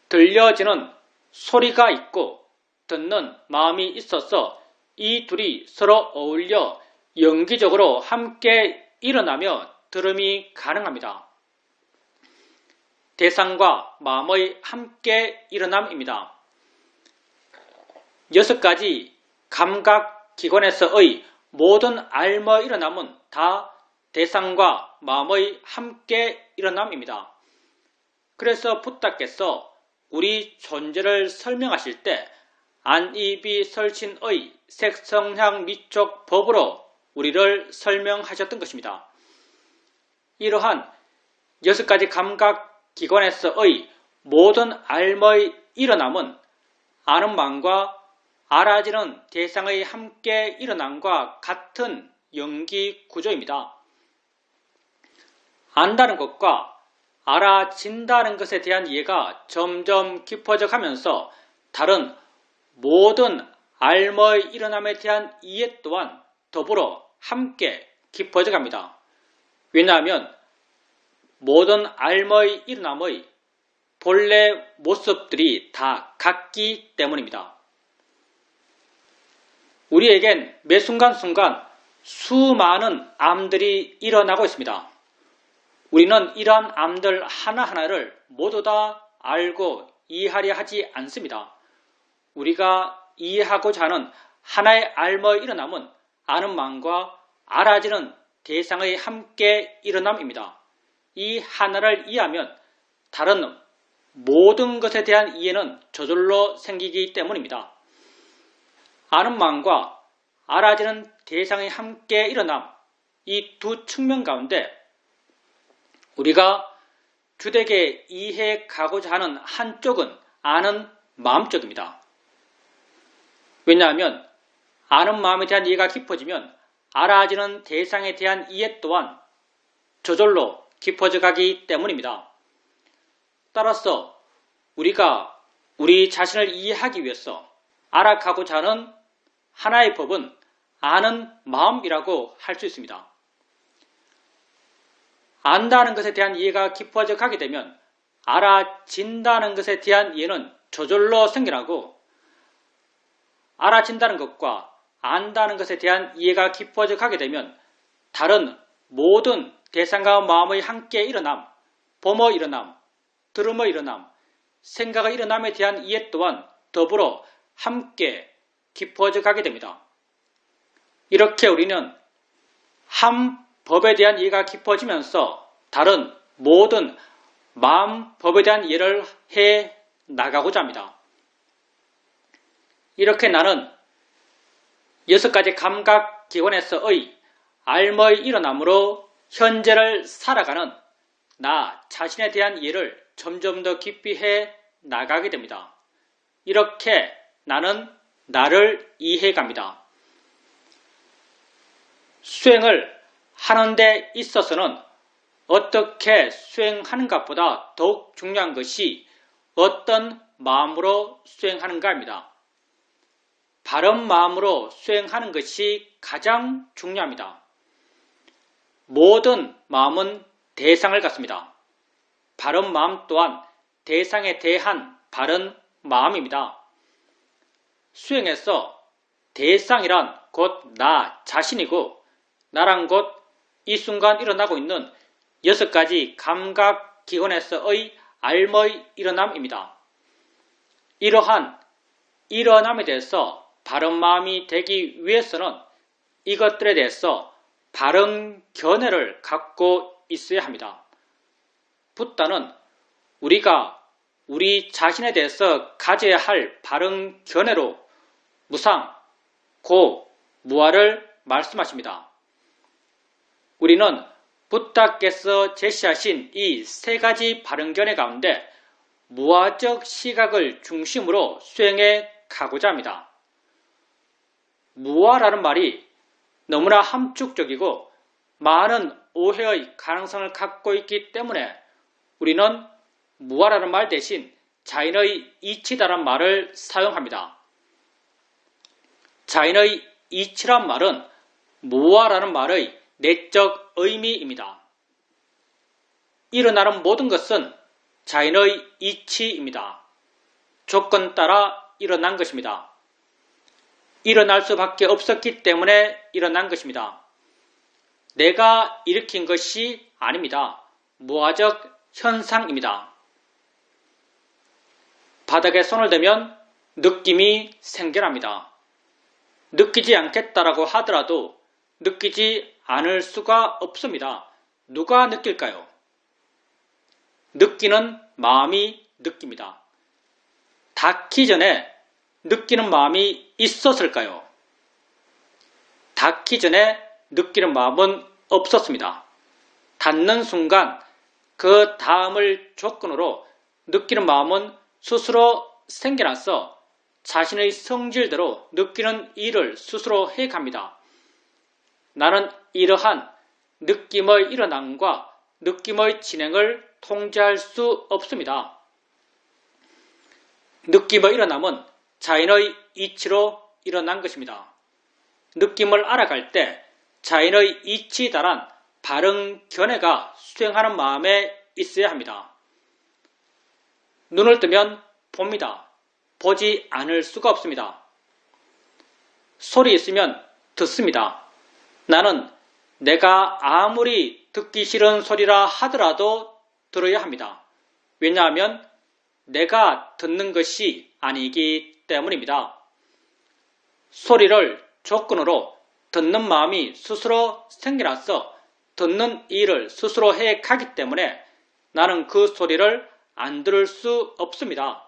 들려지는 소리가 있고 듣는 마음이 있어서 이 둘이 서로 어울려 연기적으로 함께 일어나며 들음이 가능합니다. 대상과 마음의 함께 일어남입니다. 6가지 감각기관에서의 모든 삶의 일어남은 다 대상과 마음의 함께 일어남입니다. 그래서 부다께서 우리 존재를 설명하실 때 안이비설신의 색성향 미촉 법으로 우리를 설명하셨던 것입니다. 이러한 6가지 감각기관에서의 모든 삶의 일어남은 아는 마음과 알아지는 대상의 함께 일어남과 같은 연기 구조입니다. 안다는 것과 알아진다는 것에 대한 이해가 점점 깊어져 가면서 다른 모든 삶의 일어남에 대한 이해 또한 더불어 함께 깊어져 갑니다. 왜냐하면 모든 삶의 일어남의 본래 모습들이 다 같기 때문입니다. 우리에겐 매 순간순간 수많은 암들이 일어나고 있습니다. 우리는 이러한 암들 하나하나를 모두 다 알고 이해하려 하지 않습니다. 우리가 이해하고자 하는 하나의 알머의 일어남은 아는 마음과 알아지는 대상의 함께 일어남입니다. 이 하나를 이해하면 다른 모든 것에 대한 이해는 저절로 생기기 때문입니다. 아는 마음과 알아지는 대상의 함께 일어남, 이 두 측면 가운데 우리가 주되게 이해해 가고자 하는 한쪽은 아는 마음 쪽입니다. 왜냐하면 아는 마음에 대한 이해가 깊어지면 알아지는 대상에 대한 이해 또한 저절로 깊어져 가기 때문입니다. 따라서 우리가 우리 자신을 이해하기 위해서 알아가고자 하는 하나의 법은 아는 마음이라고 할 수 있습니다. 안다는 것에 대한 이해가 깊어져 가게 되면 알아진다는 것에 대한 이해는 저절로 생겨나고, 알아진다는 것과 안다는 것에 대한 이해가 깊어져 가게 되면 다른 모든 대상과 마음의 함께 일어남, 봄의 일어남, 들음의 일어남, 생각의 일어남에 대한 이해 또한 더불어 함께 깊어져 가게 됩니다. 이렇게 우리는 한 법에 대한 이해가 깊어지면서 다른 모든 마음 법에 대한 이해를 해 나가고자 합니다. 이렇게 나는 6가지 감각기관에서의 알머의 일어남으로 현재를 살아가는 나 자신에 대한 이해를 점점 더 깊이 해 나가게 됩니다. 이렇게 나는 나를 이해해 갑니다. 수행을 하는 데 있어서는 어떻게 수행하는가보다 더욱 중요한 것이 어떤 마음으로 수행하는가입니다. 바른 마음으로 수행하는 것이 가장 중요합니다. 모든 마음은 대상을 갖습니다. 바른 마음 또한 대상에 대한 바른 마음입니다. 수행에서 대상이란 곧 나 자신이고, 나란 곧 이 순간 일어나고 있는 6가지 감각기관에서의 알머의 일어남입니다. 이러한 일어남에 대해서 바른 마음이 되기 위해서는 이것들에 대해서 바른 견해를 갖고 있어야 합니다. 붓다는 우리가 우리 자신에 대해서 가져야 할 바른 견해로 무상, 고, 무아를 말씀하십니다. 우리는 붓다께서 제시하신 이 3가지 바른 견해 가운데 무아적 시각을 중심으로 수행해 가고자 합니다. 무아라는 말이 너무나 함축적이고 많은 오해의 가능성을 갖고 있기 때문에 우리는 무아라는 말 대신 자인의 이치다란 말을 사용합니다. 자인의 이치란 말은 무아라는 말의 내적 의미입니다. 일어나는 모든 것은 자인의 이치입니다. 조건 따라 일어난 것입니다. 일어날 수밖에 없었기 때문에 일어난 것입니다. 내가 일으킨 것이 아닙니다. 무아적 현상입니다. 바닥에 손을 대면 느낌이 생겨납니다. 느끼지 않겠다라고 하더라도 느끼지 않을 수가 없습니다. 누가 느낄까요? 느끼는 마음이 느낍니다. 닿기 전에 느끼는 마음이 있었을까요? 닿기 전에 느끼는 마음은 없었습니다. 닿는 순간 그 다음을 조건으로 느끼는 마음은 스스로 생겨나서 자신의 성질대로 느끼는 일을 스스로 해갑니다. 나는 이러한 느낌의 일어남과 느낌의 진행을 통제할 수 없습니다. 느낌의 일어남은 자인의 이치로 일어난 것입니다. 느낌을 알아갈 때 자인의 이치에 달한 바른 견해가 수행하는 마음에 있어야 합니다. 눈을 뜨면 봅니다. 보지 않을 수가 없습니다. 소리 있으면 듣습니다. 나는 내가 아무리 듣기 싫은 소리라 하더라도 들어야 합니다. 왜냐하면 내가 듣는 것이 아니기 때문입니다. 소리를 조건으로 듣는 마음이 스스로 생겨나서 듣는 일을 스스로 해 가기 때문에 나는 그 소리를 안 들을 수 없습니다.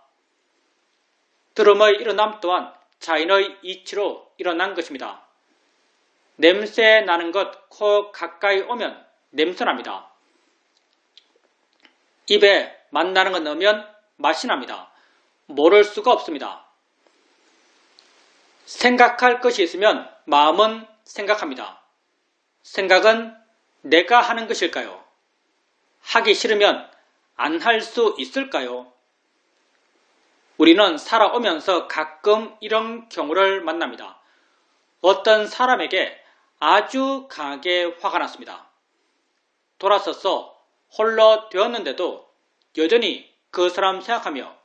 들음의 일어남 또한 자인의 이치로 일어난 것입니다. 냄새 나는 것 코 가까이 오면 냄새납니다. 입에 맛 나는 것 넣으면 맛이 납니다. 모를 수가 없습니다. 생각할 것이 있으면 마음은 생각합니다. 생각은 내가 하는 것일까요? 하기 싫으면 안 할 수 있을까요? 우리는 살아오면서 가끔 이런 경우를 만납니다. 어떤 사람에게 아주 강하게 화가 났습니다. 돌아서서 홀로 되었는데도 여전히 그 사람 생각하며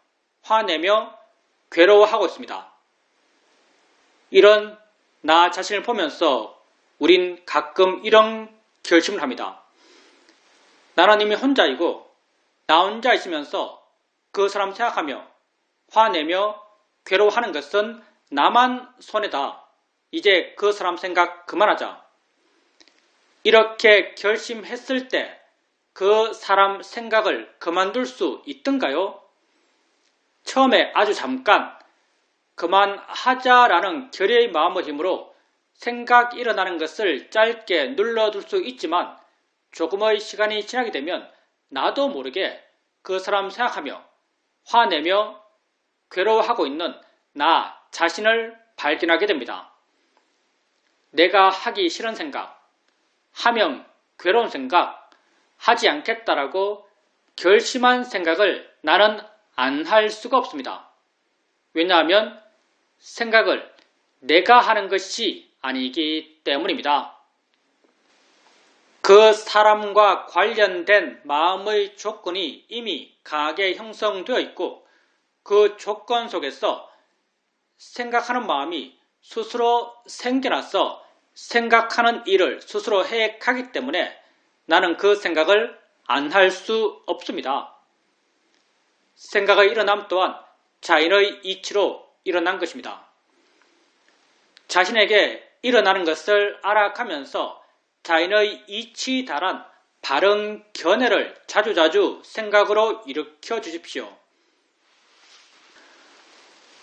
화내며 괴로워하고 있습니다. 이런 나 자신을 보면서 우린 가끔 이런 결심을 합니다. 나는 이미 혼자이고 나 혼자 있으면서 그 사람 생각하며 화내며 괴로워하는 것은 나만 손해다. 이제 그 사람 생각 그만하자. 이렇게 결심했을 때 그 사람 생각을 그만둘 수 있던가요? 처음에 아주 잠깐 그만하자라는 결의의 마음의 힘으로 생각이 일어나는 것을 짧게 눌러둘 수 있지만 조금의 시간이 지나게 되면 나도 모르게 그 사람 생각하며 화내며 괴로워하고 있는 나 자신을 발견하게 됩니다. 내가 하기 싫은 생각, 하면 괴로운 생각, 하지 않겠다라고 결심한 생각을 나는 안 할 수가 없습니다. 왜냐하면 생각을 내가 하는 것이 아니기 때문입니다. 그 사람과 관련된 마음의 조건이 이미 강하게 형성되어 있고 그 조건 속에서 생각하는 마음이 스스로 생겨나서 생각하는 일을 스스로 해 가기 때문에 나는 그 생각을 안 할 수 없습니다. 생각의 일어남 또한 자인의 이치로 일어난 것입니다. 자신에게 일어나는 것을 알아가면서 자인의 이치 달한 바른 견해를 자주자주 생각으로 일으켜 주십시오.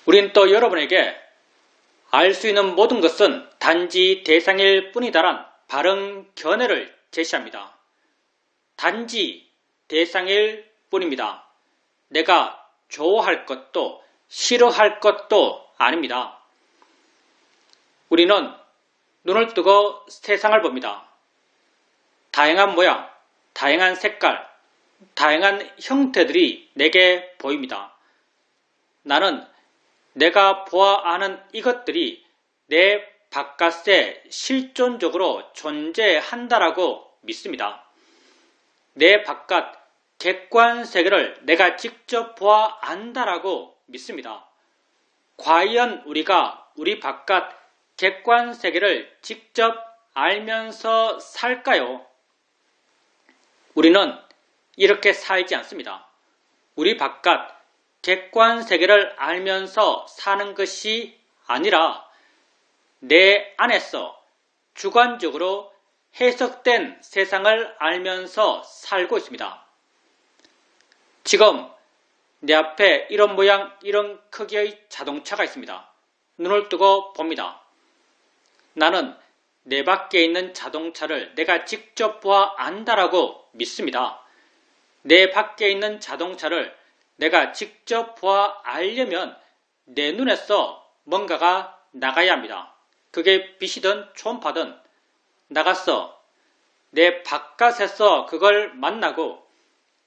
우린 또 여러분에게 알 수 있는 모든 것은 단지 대상일 뿐이다란 바른 견해를 제시합니다. 단지 대상일 뿐입니다. 내가 좋아할 것도 싫어할 것도 아닙니다. 우리는 눈을 뜨고 세상을 봅니다. 다양한 모양, 다양한 색깔, 다양한 형태들이 내게 보입니다. 나는 내가 보아 아는 이것들이 내 바깥에 실존적으로 존재한다라고 믿습니다. 내 바깥 객관 세계를 내가 직접 보아 안다라고 믿습니다. 과연 우리가 우리 바깥 객관 세계를 직접 알면서 살까요? 우리는 이렇게 살지 않습니다. 우리 바깥 객관 세계를 알면서 사는 것이 아니라 내 안에서 주관적으로 해석된 세상을 알면서 살고 있습니다. 지금 내 앞에 이런 모양, 이런 크기의 자동차가 있습니다. 눈을 뜨고 봅니다. 나는 내 밖에 있는 자동차를 내가 직접 보아 안다라고 믿습니다. 내 밖에 있는 자동차를 내가 직접 보아 알려면 내 눈에서 뭔가가 나가야 합니다. 그게 빛이든 초음파든 나가서 내 바깥에서 그걸 만나고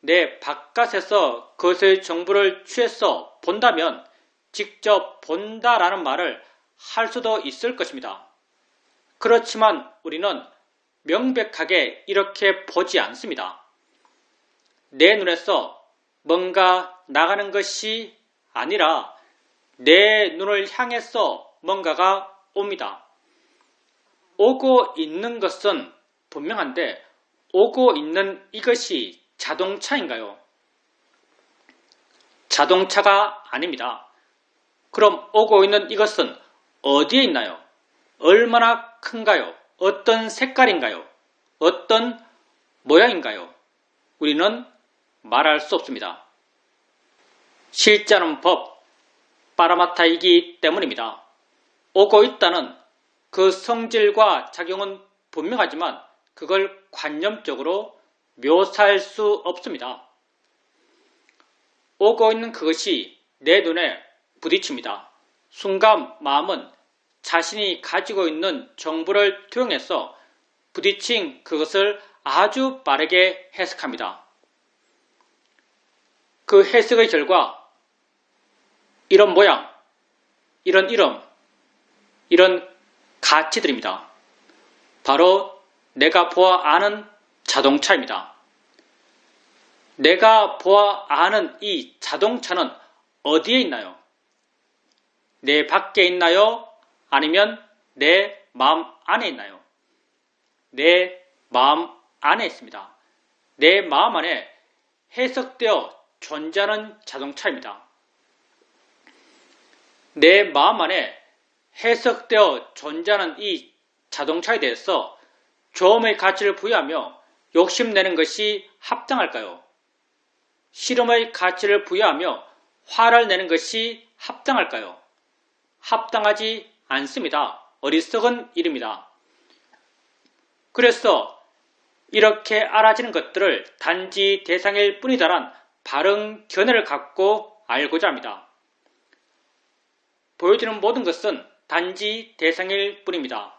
내 바깥에서 그것의 정보를 취해서 본다면 직접 본다라는 말을 할 수도 있을 것입니다. 그렇지만 우리는 명백하게 이렇게 보지 않습니다. 내 눈에서 뭔가 나가는 것이 아니라 내 눈을 향해서 뭔가가 옵니다. 오고 있는 것은 분명한데 오고 있는 이것이 자동차인가요? 자동차가 아닙니다. 그럼 오고 있는 이것은 어디에 있나요? 얼마나 큰가요? 어떤 색깔인가요? 어떤 모양인가요? 우리는 말할 수 없습니다. 실제하는 법, 빠라마타이기 때문입니다. 오고 있다는 그 성질과 작용은 분명하지만 그걸 관념적으로 묘사할 수 없습니다. 오고 있는 그것이 내 눈에 부딪힙니다. 순간 마음은 자신이 가지고 있는 정보를 투영해서 부딪힌 그것을 아주 빠르게 해석합니다. 그 해석의 결과 이런 모양, 이런 이름, 이런 가치들입니다. 바로 내가 보아 아는 자동차입니다. 내가 보아 아는 이 자동차는 어디에 있나요? 내 밖에 있나요? 아니면 내 마음 안에 있나요? 내 마음 안에 있습니다. 내 마음 안에 해석되어 존재하는 자동차입니다. 내 마음 안에 해석되어 존재하는 이 자동차에 대해서 조음의 가치를 부여하며 욕심내는 것이 합당할까요? 실험의 가치를 부여하며 화를 내는 것이 합당할까요? 합당하지 않습니다. 어리석은 일입니다. 그래서 이렇게 알아지는 것들을 단지 대상일 뿐이다란 바른 견해를 갖고 알고자 합니다. 보여지는 모든 것은 단지 대상일 뿐입니다.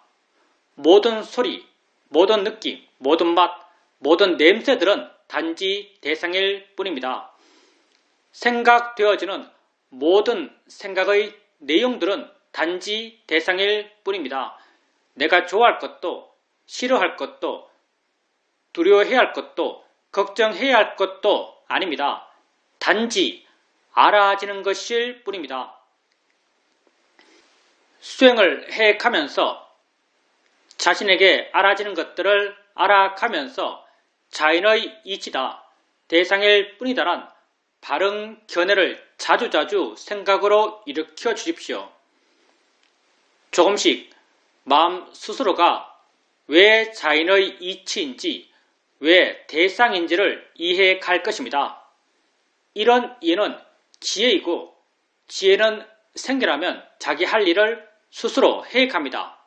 모든 소리, 모든 느낌, 모든 맛, 모든 냄새들은 단지 대상일 뿐입니다. 생각되어지는 모든 생각의 내용들은 단지 대상일 뿐입니다. 내가 좋아할 것도, 싫어할 것도, 두려워해야 할 것도, 걱정해야 할 것도 아닙니다. 단지 알아지는 것일 뿐입니다. 수행을 해가면서 자신에게 알아지는 것들을 알아가면서 자인의 이치다, 대상일 뿐이다란 바른 견해를 자주자주 생각으로 일으켜 주십시오. 조금씩 마음 스스로가 왜 자인의 이치인지, 왜 대상인지를 이해해 갈 것입니다. 이런 이해는 지혜이고, 지혜는 생겨나면 자기 할 일을 스스로 해 갑니다.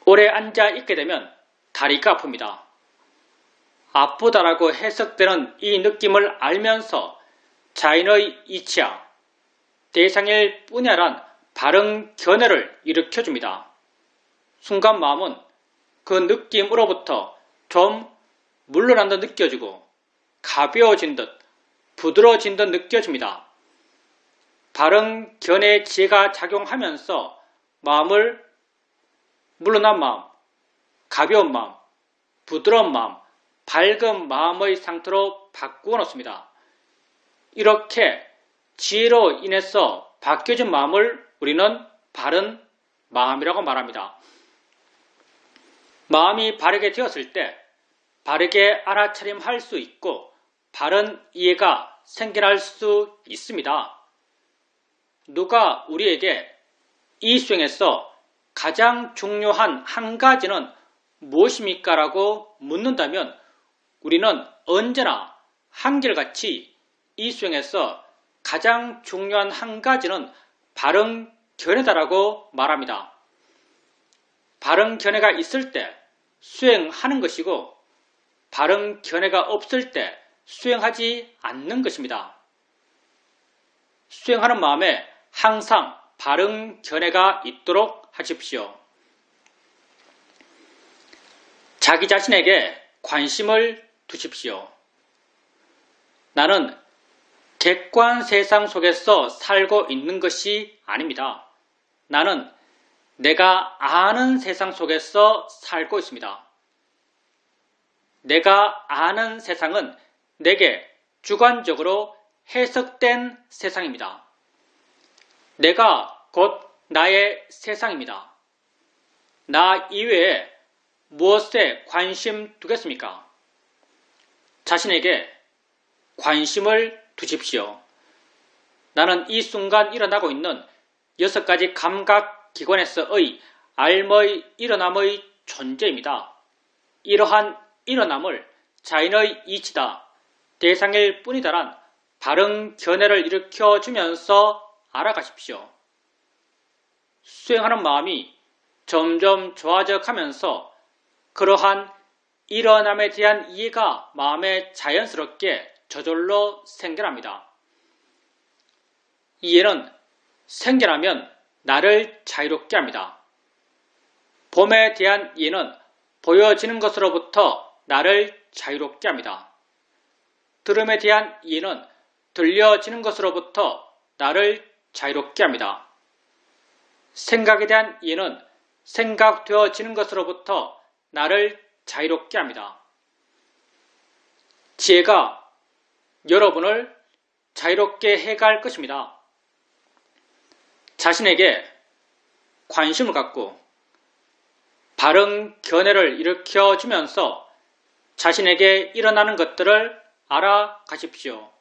오래 앉아 있게 되면 다리가 아픕니다. 아프다라고 해석되는 이 느낌을 알면서 자인의 이치야, 대상일 뿐이야란 바른 견해를 일으켜줍니다. 순간 마음은 그 느낌으로부터 좀 물러난 듯 느껴지고 가벼워진 듯 부드러워진 듯 느껴집니다. 바른 견해 지혜가 작용하면서 마음을 물러난 마음, 가벼운 마음, 부드러운 마음, 밝은 마음의 상태로 바꾸어 놓습니다. 이렇게 지혜로 인해서 바뀌어진 마음을 우리는 바른 마음이라고 말합니다. 마음이 바르게 되었을 때 바르게 알아차림할 수 있고 바른 이해가 생겨날 수 있습니다. 누가 우리에게 이 수행에서 가장 중요한 한 가지는 무엇입니까? 라고 묻는다면 우리는 언제나 한결같이 이 수행에서 가장 중요한 한 가지는 바른 견해다라고 말합니다. 바른 견해가 있을 때 수행하는 것이고 바른 견해가 없을 때 수행하지 않는 것입니다. 수행하는 마음에 항상 바른 견해가 있도록 하십시오. 자기 자신에게 관심을 두십시오. 나는 객관 세상 속에서 살고 있는 것이 아닙니다. 나는 내가 아는 세상 속에서 살고 있습니다. 내가 아는 세상은 내게 주관적으로 해석된 세상입니다. 내가 곧 나의 세상입니다. 나 이외에 무엇에 관심 두겠습니까? 자신에게 관심을 두십시오. 나는 이 순간 일어나고 있는 6가지 감각기관에서의 알의 일어남의 존재입니다. 이러한 일어남을 자인의 이치다, 대상일 뿐이다란 바른 견해를 일으켜주면서 알아가십시오. 수행하는 마음이 점점 좋아져 가면서 그러한 일어남에 대한 이해가 마음에 자연스럽게 저절로 생겨납니다. 이해는 생겨나면 나를 자유롭게 합니다. 봄에 대한 이해는 보여지는 것으로부터 나를 자유롭게 합니다. 들음에 대한 이해는 들려지는 것으로부터 나를 자유롭게 합니다. 생각에 대한 이해는 생각되어지는 것으로부터 나를 자유롭게 합니다. 지혜가 여러분을 자유롭게 해갈 것입니다. 자신에게 관심을 갖고 바른 견해를 일으켜주면서 자신에게 일어나는 것들을 알아가십시오.